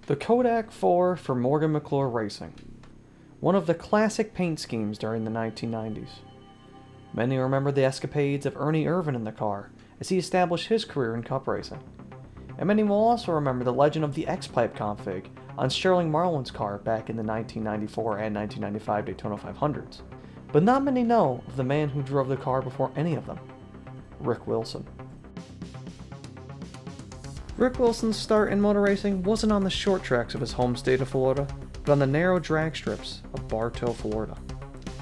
The Kodak 4 for Morgan McClure Racing, one of the classic paint schemes during the 1990s. Many remember the escapades of Ernie Irvan in the car as he established his career in cup racing. And many will also remember the legend of the X-Pipe config on Sterling Marlin's car back in the 1994 and 1995 Daytona 500s. But not many know of the man who drove the car before any of them, Rick Wilson. Rick Wilson's start in motor racing wasn't on the short tracks of his home state of Florida, but on the narrow drag strips of Bartow, Florida.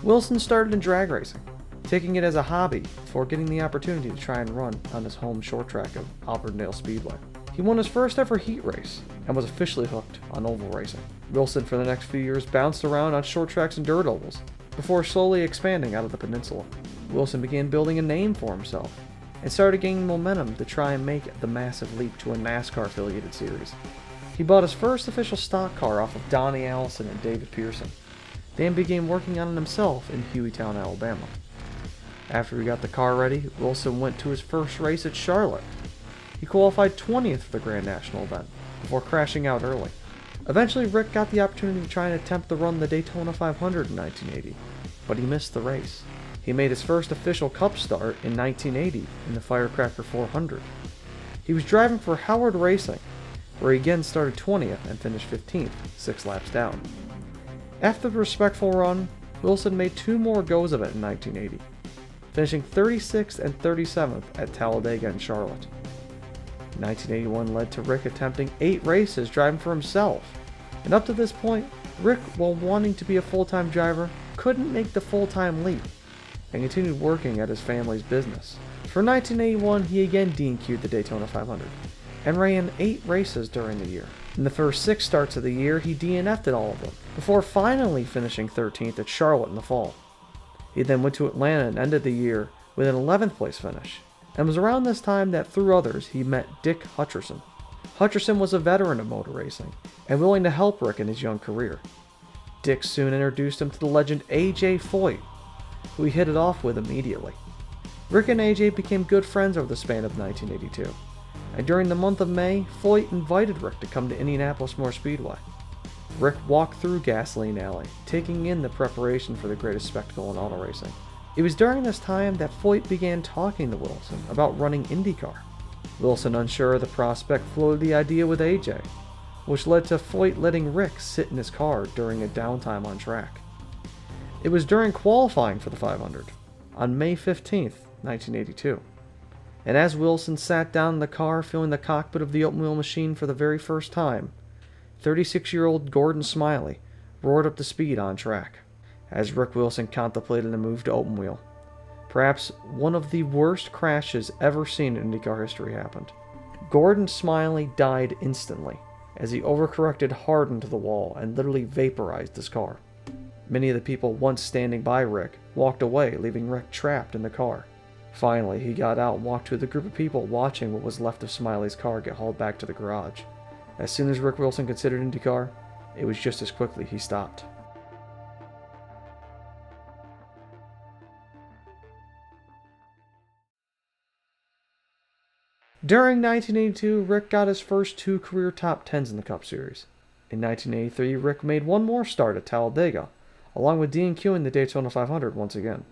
Wilson started in drag racing, taking it as a hobby before getting the opportunity to try and run on his home short track of Auburndale Speedway. He won his first ever heat race and was officially hooked on oval racing. Wilson for the next few years bounced around on short tracks and dirt ovals, before slowly expanding out of the peninsula. Wilson began building a name for himself, and started gaining momentum to try and make the massive leap to a NASCAR affiliated series. He bought his first official stock car off of Donnie Allison and David Pearson, then began working on it himself in Hueytown, Alabama. After he got the car ready, Wilson went to his first race at Charlotte. He qualified 20th for the Grand National event, before crashing out early. Eventually, Rick got the opportunity to try and attempt to run the Daytona 500 in 1980, but he missed the race. He made his first official Cup start in 1980 in the Firecracker 400. He was driving for Howard Racing, where he again started 20th and finished 15th, 6 laps down. After the respectful run, Wilson made 2 more goes of it in 1980, finishing 36th and 37th at Talladega and Charlotte. 1981 led to Rick attempting 8 races driving for himself, and up to this point, Rick, while wanting to be a full-time driver, couldn't make the full-time leap, and continued working at his family's business. For 1981, he again DNQ'd the Daytona 500, and ran 8 races during the year. In the first 6 starts of the year, he DNF'd at all of them, before finally finishing 13th at Charlotte in the fall. He then went to Atlanta and ended the year with an 11th place finish, and it was around this time that, through others, he met Dick Hutcherson. Hutcherson was a veteran of motor racing, and willing to help Rick in his young career. Dick soon introduced him to the legend A.J. Foyt, who he hit it off with immediately. Rick and AJ became good friends over the span of 1982, and during the month of May, Foyt invited Rick to come to Indianapolis Motor Speedway. Rick walked through Gasoline Alley, taking in the preparation for the greatest spectacle in auto racing. It was during this time that Foyt began talking to Wilson about running IndyCar. Wilson, unsure of the prospect, floated the idea with AJ, which led to Foyt letting Rick sit in his car during a downtime on track. It was during qualifying for the 500, on May 15th, 1982. And as Wilson sat down in the car feeling the cockpit of the open wheel machine for the very first time, 36-year-old Gordon Smiley roared up to speed on track, as Rick Wilson contemplated a move to open wheel. Perhaps one of the worst crashes ever seen in IndyCar history happened. Gordon Smiley died instantly, as he overcorrected hard into the wall and literally vaporized his car. Many of the people once standing by Rick walked away, leaving Rick trapped in the car. Finally, he got out and walked to the group of people watching what was left of Smiley's car get hauled back to the garage. As soon as Rick Wilson considered IndyCar, it was just as quickly he stopped. During 1982, Rick got his first 2 career top 10s in the Cup Series. In 1983, Rick made one more start at Talladega, along with DNQing the Daytona 500 once again.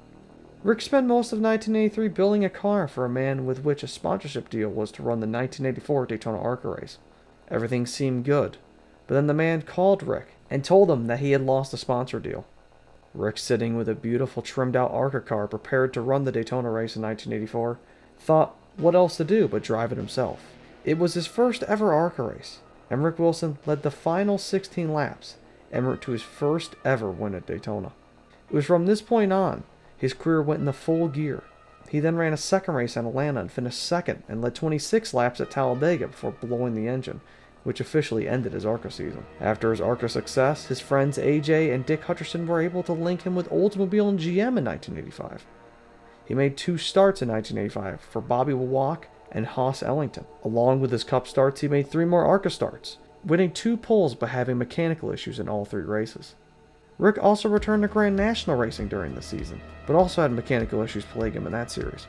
Rick spent most of 1983 building a car for a man with which a sponsorship deal was to run the 1984 Daytona ARCA race. Everything seemed good, but then the man called Rick and told him that he had lost a sponsor deal. Rick, sitting with a beautiful trimmed out ARCA car prepared to run the Daytona race in 1984, thought what else to do but drive it himself. It was his first ever ARCA race, and Rick Wilson led the final 16 laps en route to his first ever win at Daytona. It was from this point on, his career went in the full gear. He then ran a second race in Atlanta and finished second and led 26 laps at Talladega before blowing the engine, which officially ended his ARCA season. After his ARCA success, his friends AJ and Dick Hutcherson were able to link him with Oldsmobile and GM in 1985. He made 2 starts in 1985 for Bobby Wawak and Haas Ellington. Along with his Cup starts, he made 3 more ARCA starts, winning 2 poles but having mechanical issues in all 3 races. Rick also returned to Grand National racing during the season, but also had mechanical issues plaguing him in that series.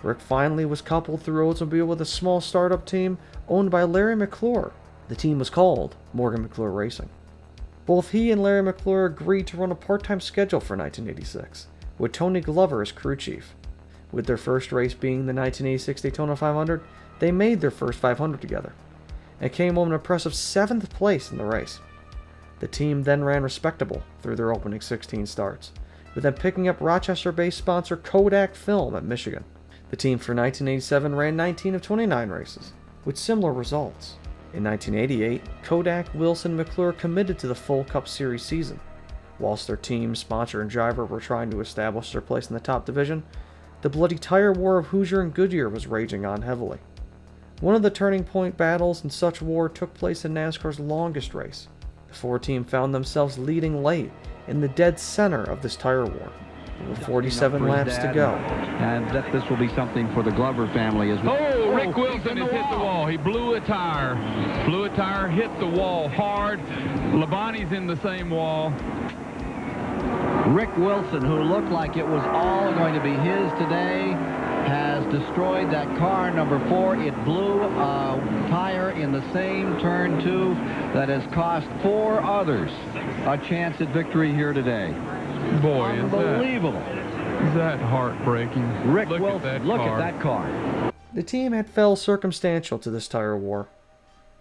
Rick finally was coupled through Oldsmobile with a small startup team owned by Larry McClure The team was called Morgan McClure Racing. Both he and Larry McClure agreed to run a part-time schedule for 1986, with Tony Glover as crew chief. With their first race being the 1986 Daytona 500, they made their first 500 together, and came home in an impressive 7th place in the race. The team then ran respectable through their opening 16 starts, with them picking up Rochester-based sponsor Kodak Film at Michigan. The team for 1987 ran 19 of 29 races, with similar results. In 1988, Kodak, Wilson, and McClure committed to the full Cup Series season. Whilst their team, sponsor, and driver were trying to establish their place in the top division, the bloody tire war of Hoosier and Goodyear was raging on heavily. One of the turning point battles in such war took place in NASCAR's longest race. The 4 team found themselves leading late in the dead center of this tire war, with 47 laps to go. And that this will be something for the Glover family as well. Oh, Rick Wilson has hit the wall. He blew a tire. Blew a tire, hit the wall hard. Labonte's in the same wall. Rick Wilson, who looked like it was all going to be his today, has destroyed that car, number 4. It blew a tire in the same turn 2 that has cost 4 others a chance at victory here today. Boy, unbelievable. Is that heartbreaking. Rick Wilson, look at that car. The team had fell circumstantial to this tire war,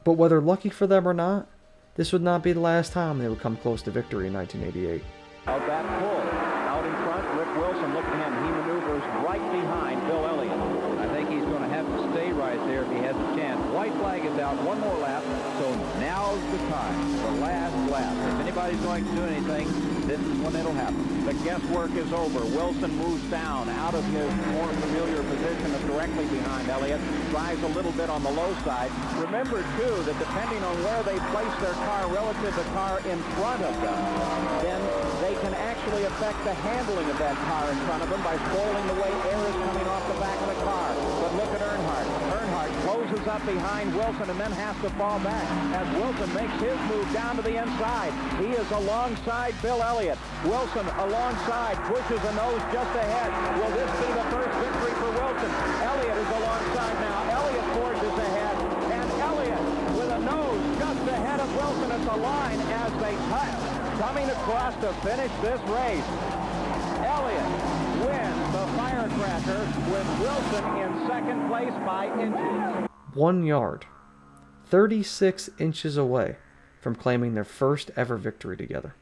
but whether lucky for them or not, this would not be the last time they would come close to victory in 1988. Of that pull, out in front, Rick Wilson, look at him. He maneuvers right behind Bill Elliott. I think he's going to have to stay right there if he has a chance. White flag is out, one more lap, so now's the time, the last lap. If anybody's going to do anything, this is when it'll happen. The guesswork is over. Wilson moves down out of his more familiar position of directly behind Elliott, drives a little bit on the low side. Remember, too, that depending on where they place their car relative to the car in front of them, then they can actually affect the handling of that car in front of them by spoiling the way air is coming off the back of the car. But look at Earnhardt. Earnhardt closes up behind Wilson and then has to fall back as Wilson makes his move down to the inside. He is alongside Bill Elliott. Wilson alongside, pushes a nose just ahead. Will this be the first victory for Wilson? Elliott is alongside now. Elliott forges ahead, and Elliott with a nose just ahead of Wilson at the line as they coming across to finish this race. Elliott wins the firecracker with Wilson in second place by inches. 1 yard, 36 inches away from claiming their first ever victory together.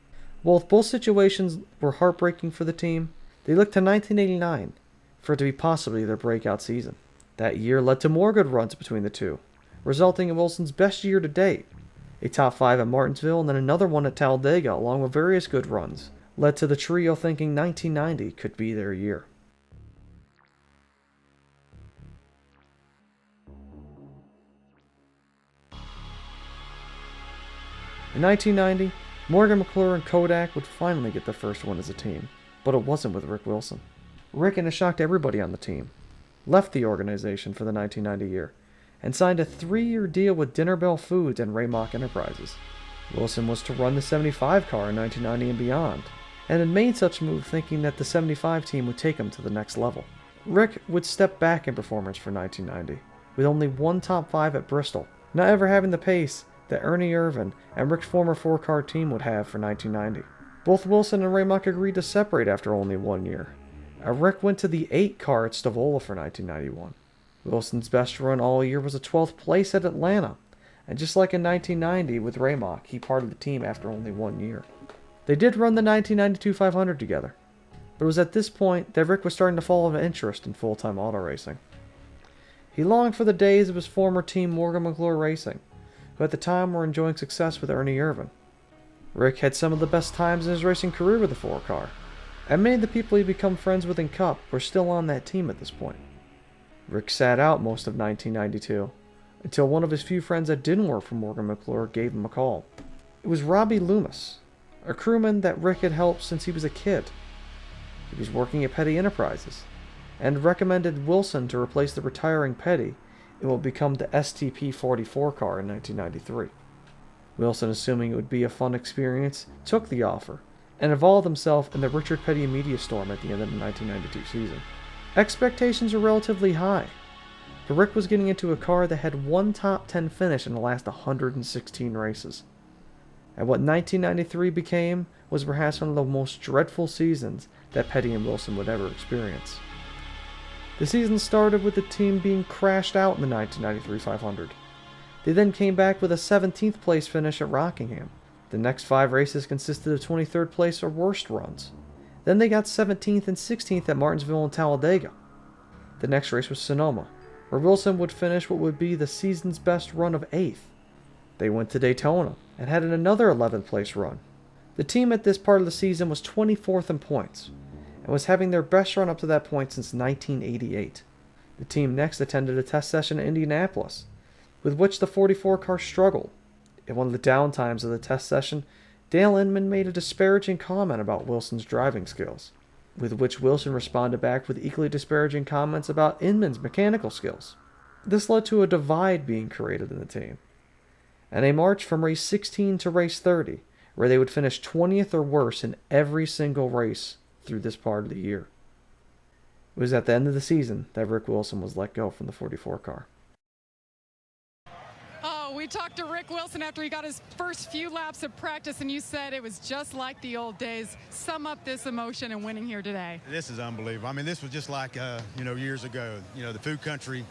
While both situations were heartbreaking for the team, they looked to 1989 for it to be possibly their breakout season. That year led to more good runs between the two, resulting in Wilson's best year to date. A top 5 at Martinsville and then another one at Talladega, along with various good runs, led to the trio thinking 1990 could be their year. In 1990, Morgan McClure and Kodak would finally get their first win as a team, but it wasn't with Rick Wilson. Rick, and it shocked everybody on the team, left the organization for the 1990 year, and signed a 3-year deal with Dinner Bell Foods and Raymock Enterprises. Wilson was to run the 75 car in 1990 and beyond, and had made such a move thinking that the 75 team would take him to the next level. Rick would step back in performance for 1990, with only one top 5 at Bristol, not ever having the pace that Ernie Irvan and Rick's former 4-car team would have for 1990. Both Wilson and Raymock agreed to separate after only 1 year, and Rick went to the 8-car at Stavola for 1991. Wilson's best run all year was a 12th place at Atlanta, and just like in 1990 with Raymock, he parted the team after only 1 year. They did run the 1992 500 together, but it was at this point that Rick was starting to fall into interest in full-time auto racing. He longed for the days of his former team Morgan McClure Racing, who at the time were enjoying success with Ernie Irvan. Rick had some of the best times in his racing career with the 4-car, and many of the people he'd become friends with in Cup were still on that team at this point. Rick sat out most of 1992, until one of his few friends that didn't work for Morgan McClure gave him a call. It was Robbie Loomis, a crewman that Rick had helped since he was a kid. He was working at Petty Enterprises, and recommended Wilson to replace the retiring Petty and will become the STP-44 car in 1993. Wilson, assuming it would be a fun experience, took the offer, and involved himself in the Richard Petty media storm at the end of the 1992 season. Expectations were relatively high, but Rick was getting into a car that had one top 10 finish in the last 116 races. And what 1993 became was perhaps one of the most dreadful seasons that Petty and Wilson would ever experience. The season started with the team being crashed out in the 1993 500. They then came back with a 17th place finish at Rockingham. The next 5 races consisted of 23rd place or worst runs. Then they got 17th and 16th at Martinsville and Talladega. The next race was Sonoma, where Wilson would finish what would be the season's best run of 8th. They went to Daytona and had another 11th place run. The team at this part of the season was 24th in points, and was having their best run up to that point since 1988. The team next attended a test session in Indianapolis, with which the 44 car struggled. In one of the downtimes of the test session, Dale Inman made a disparaging comment about Wilson's driving skills, with which Wilson responded back with equally disparaging comments about Inman's mechanical skills. This led to a divide being created in the team, and a march from race 16 to race 30, where they would finish 20th or worse in every single race through this part of the year. It was at the end of the season that Rick Wilson was let go from the 44 car. We talked to Rick Wilson after he got his first few laps of practice, and you said it was just like the old days. Sum up this emotion and winning here today. This is unbelievable. I mean, this was just like, years ago. The Food Country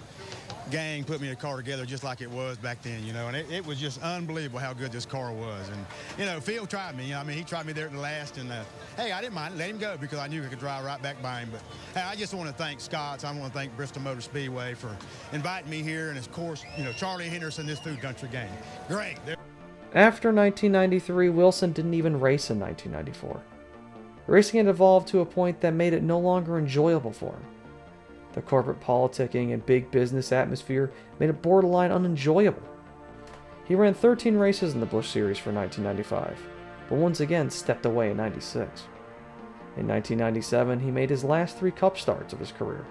gang put me a car together just like it was back then, and it was just unbelievable how good this car was. And, Phil tried me. He tried me there at the last, and, hey, I didn't mind. Let him go because I knew I could drive right back by him. But, hey, I just want to thank Scott's. I want to thank Bristol Motor Speedway for inviting me here, and, of course, Charlie Henderson, this Food Country gang. Great. After 1993, Wilson didn't even race in 1994. Racing had evolved to a point that made it no longer enjoyable for him. The corporate politicking and big business atmosphere made it borderline unenjoyable. He ran 13 races in the Busch Series for 1995, but once again stepped away in 96. In 1997, he made his last 3 Cup starts of his career,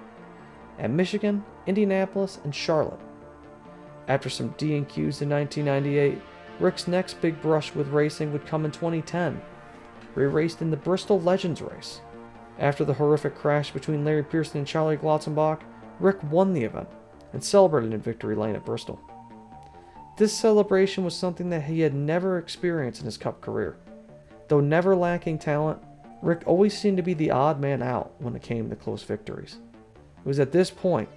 at Michigan, Indianapolis, and Charlotte. After some D&Qs in 1998, Rick's next big brush with racing would come in 2010, where he raced in the Bristol Legends race. After the horrific crash between Larry Pearson and Charlie Glotzenbach, Rick won the event and celebrated in Victory Lane at Bristol. This celebration was something that he had never experienced in his Cup career. Though never lacking talent, Rick always seemed to be the odd man out when it came to close victories. It was at this point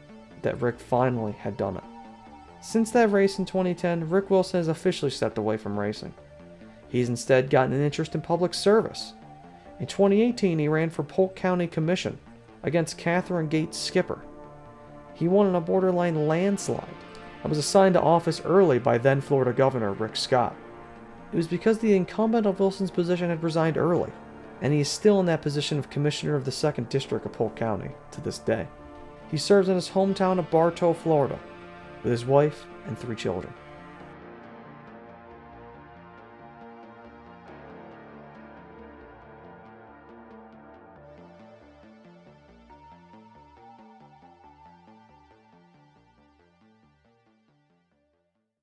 that Rick finally had done it. Since that race in 2010, Rick Wilson has officially stepped away from racing. He's instead gotten an interest in public service. In 2018, he ran for Polk County Commission against Catherine Gates Skipper. He won in a borderline landslide and was assigned to office early by then Florida Governor Rick Scott. It was because the incumbent of Wilson's position had resigned early, and he is still in that position of Commissioner of the 2nd District of Polk County to this day. He serves in his hometown of Bartow, Florida, with his wife and 3 children.